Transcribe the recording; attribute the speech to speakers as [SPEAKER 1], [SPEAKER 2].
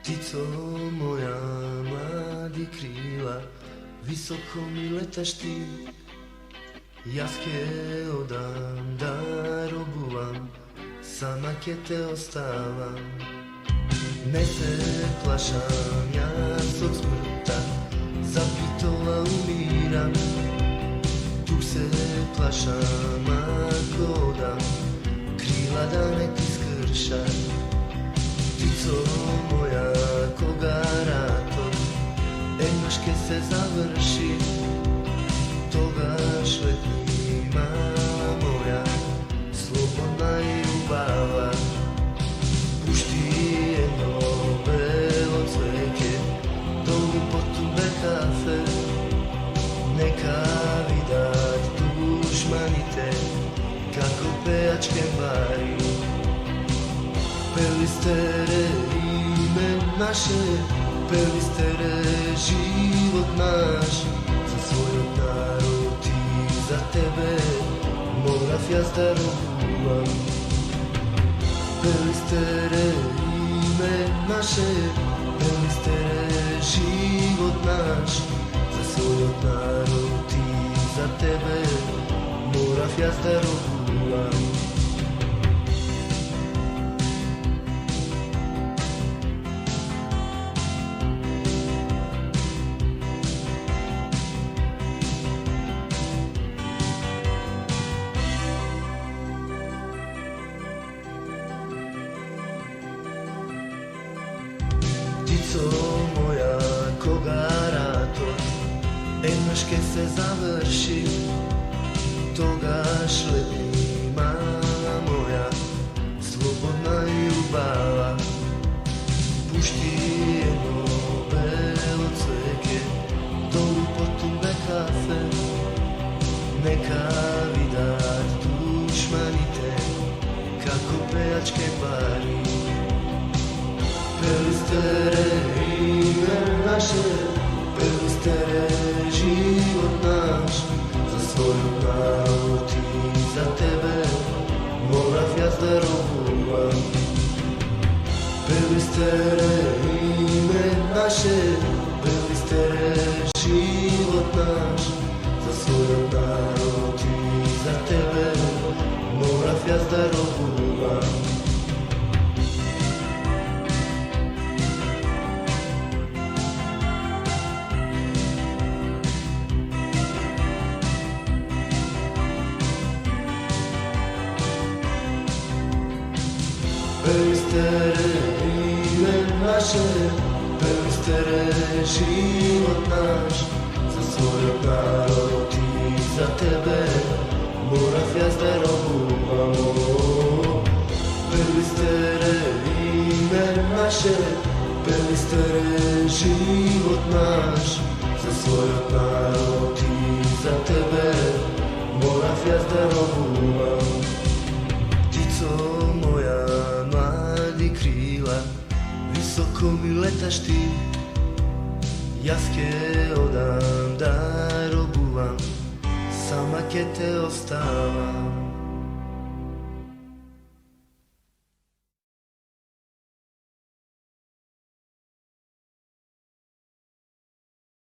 [SPEAKER 1] Ptico moja, mladi krila, visoko mi letaš ti. Jaske odam da robuvam, sama ke te ostavam. Ne se plašam ja od smrta, zapitola umiram. Tu se plašam ako odam, krila da ne ti skršam. Ptico moja, koga rato, enoške se završi, toga šletni mala moja, slobodna i ljubava. Pušti jedno belo cveke, dolu potube kafe, neka vidat dušmanite, kako pejačke bari. Pelistere ime naše, pelistere život naš, za svoj narod i za tebe morav ja zdarovujem. Pelistere ime naše, pelistere život naš, za svoj narod i za tebe morav ja zdarovujem. Ptico moja, koga rato, enoške se završi, toga šletni mala moja, slobodna i ljubava. Pušti jedno belo cveke, dolu potube kafe, neka vidat dušmanite, kako pejačke bari. Pelistere ime naše, pelistere život naš, za svoj narod i za tebe morav ja zdarovujem. Pelistere ime naše, pelistere život naš, za svoj narod i za tebe morav ja zdarovujem. Pelistere ime naše, pelistere život naš, za svoj narod i za tebe morav ja zdarovujem. Pelistere ime naše, pelistere život naš, za svoj narod i za tebe morav ja zdarovujem. Ptico moja, mladi krila, visoko mi letaš ti. Jaske odam da robuvam, sama ke te ostavam.